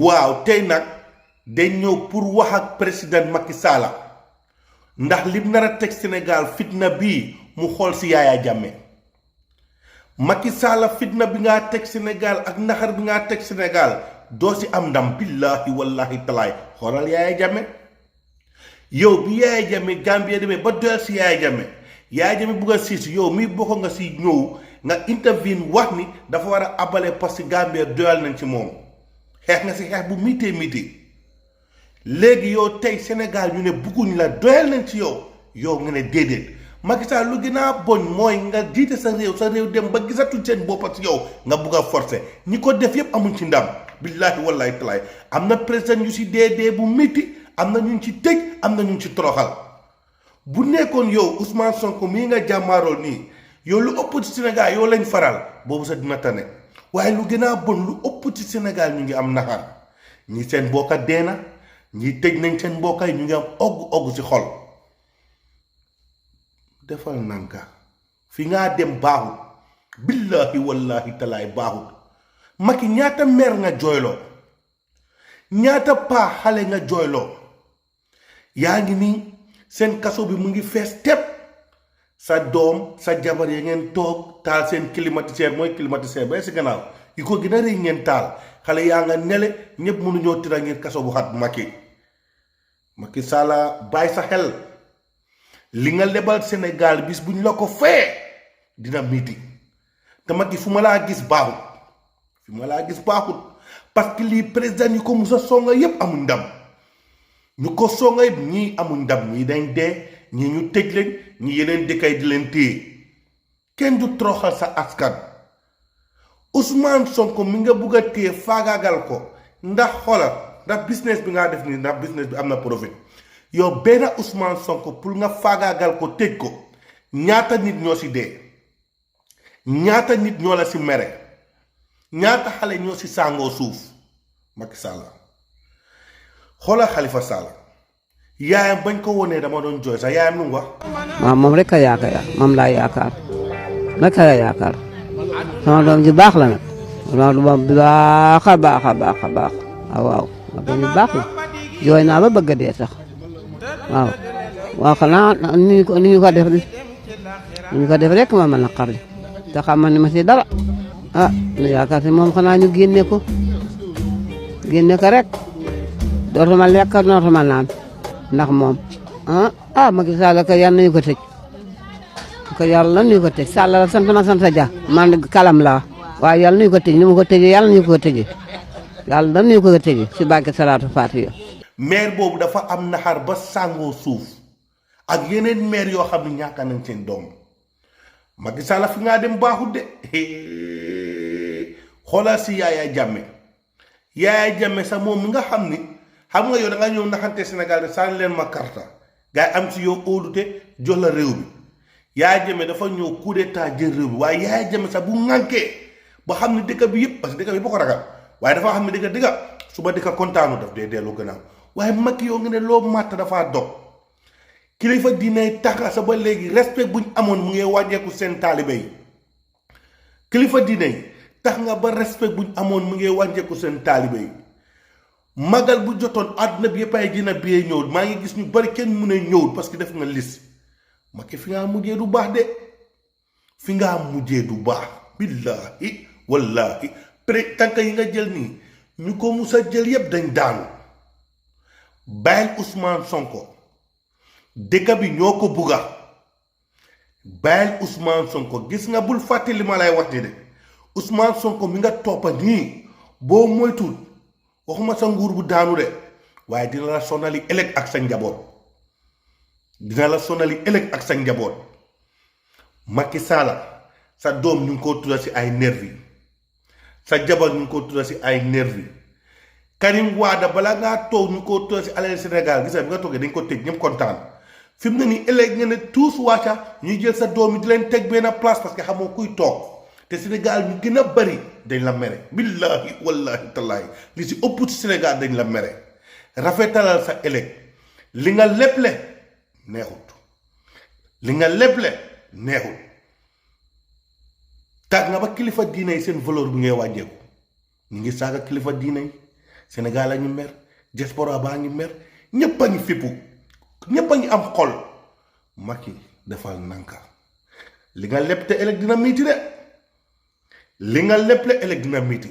waaw tey nag dañ ñëw pour wax ak président Macky Sall ndax lim nar a teg Sénégal fitna bii mu xool si Yaya Jammeh Macky Sall fitna bi ngaa teg Sénégal ak naxar bi ngaa teg Sénégal doo si am ndam billahi wallahi talaay xoolal Yaya Jammeh yow bi Yaya Jammeh Gambie demee ba doyal si Yaya Jammeh bugg a siis yow mii bokk nga si ñëw nga intervene wax ni dafa war a abale parce que Gambie doyal nañ ci moom xeex nga si xeex bu miitee léegi yow tey Sénégal ñu ne bugguñ la doyal nañ ci yow nga ne déedéet Macky Sall lu gën a boñ mooy nga jiite sa réew dem ba gisatul seen bopp ak yow nga bugg a forcer ñi ko def yépp amuñ ci ndam billahi wallahi talaay am na président yu si dee bu métti am na ñu ci tëj am na ñu ci toroxal bu nekkoon yow Ousmane Sonko mii nga jàmmaarool nii yow lu ëpp ci Sénégal yow lañ faral boobu sa dina tane waaye lu gën a bon lu ëpp ci Sénégal ñu ngi am naxar ñi seen mbokka dee na ñi tëj nañ seen mbokka yi ñu ngi am ogg ci xol defal nanka fi ngaa dem baaxut billahi wallahi talaay baaxut Macky ñaata mer nga jooyloo ñaata paa xale nga jooyloo yaa ngi nii seen kaso bi mu ngi fees tepp sa doom sa jabar ya ngeen toog taal seen climatiseur mooy climatiseur ba si gannaaw yi ko gën a rëy ngeen taal xale yaa nga nele ñépp mënuñoo tira ngir kaso bu xat Macky Sall bàyyi sa xel li nga lebal Sénégal bis buñ la ko fee dina miiti te Macky fu ma laa gis baaxut parce que lii président yi ko musa songa yépp amuñ ndam ñu ko songa yépp ñii amuñ ndam ñii dañ dee ñii ñu tëj leen ñi yeneen dëkkay di leen téye kenn du toroxal sa askan Ousmane Sonko mi nga bugg a téye faagaagal ko ndax xoolal ndax business bi ngaa def nii ndax business bi am na profit yow benn Ousmane Sonko pour nga faagaagal ko tëj ko ñaata nit ñoo si dee ñaata nit ñoo la si mere ñaata xale ñoo si sàngoo suuf Macky Sall xoolal Khalifa Sall yaayam bañ ko wonee dama doon jooy sax yaayam lu mu wax. waaw moom rek a yaakaar moom laa yaakaar rek a yaakaar sama doom ji baax la nag sama doom bi baax a baax waaw ma doom ji baax la jooy naa ba bëgg a dee sax waaw xanaa ni ñu ko def rek ma mën a xarli te xam ne ma si dara nu yaakaar si moom xanaa ñu génne ko rek dootuma lekk dootuma naan ndax moom Macky Sall ka yàlla nañu ko tëj yàlla nañu ko tëj Sall la sant ma sant ja man kalam la waaye yàlla nañu ko tëj ni mu ko tëjee yàlla nañu ko tëjee yàlla nañu ko tëjee si barke salaatu Faatiha. maire boobu dafa am naxar ba sàngoo suuf ak yeneen maire yoo xam ne ñàkk nañ seen doom Macky Sall fi ngaa dem baaxut de xoolal si Yaya Jammeh sax moom mi nga xam ni xam nga yow da nga ñëw naxante Sénégal de sànni leen ma karta gars yi am si yow óolute jox la réew mi Yaya Jammeh dafa ñëw coup d'état jël réew mi waaye Yaya Jammeh sax bu ŋànkee ba xam ne dëkk bi yëpp parce que dëkk bi boo ko ragal waaye dafa xam ne dëkk suba dëkk kontaanu daf dee dellu gannaaw waaye Macky yow nga ne loo màtt dafaa dog kilifa diine tax sa ba léegi respect buñ amoon mu ngi wàññeeku seen taalibe yi kilifa diine tax nga ba respect buñ amoon mu ngi wàññeeku seen taalibe yi magal bu jotoon àdduna bi yëpp ay dina biyee ñëw maa ngi gis ñu bari kenn mu ne ñëwul parce que def nga lis Macky fi ngaa mujjee du baax de fi ngaa mujjee du baax billahi wallahi tànk yi nga jël nii ñu ko musa jël yëpp dañ daanu bàyyil Ousmane Sonko dëkk bi ñoo ko bugga bàyyil Ousmane Sonko gis nga bul fàtte li ma lay wax de Ousmane Sonko mi nga toppa nii boo moytuwul waxuma sa nguur bu daanu de waaye dina la sonali ëllëg ak sa njaboot Macky Sall sa doom ñu ngi ko tudda si ay nervi sa jabar ñu ngi ko tudda si ay nervi Karim Wade bala ngaa toog ñu ko tudda si alal Sénégal gis nga bi nga toogee dañ ko tëj ñëpp kontaan fi mu ne nii ëllëg nga ne tous wàcca ñuy jël sa doom yi di leen teg benn place parce que xamoo kuy toog te Sénégal ñu gën a bari dañ la mere billahi wallahi tallahi li si ëpp ci Sénégal dañ la mere rafetalal sa ëllëg li nga leble neexut tax nga ba kilifa diine yi seen valeur bi ngay wàññeeku ñu ngi saaga kilifa diine yi Sénégal a ngi mer diaspora baa ngi mer ñëpp a ngi fippu ñëpp a ngi am xol Macky defal nanka li nga lepp te ëllëg dina miiti de li nga lepp le ëllëg dina miiti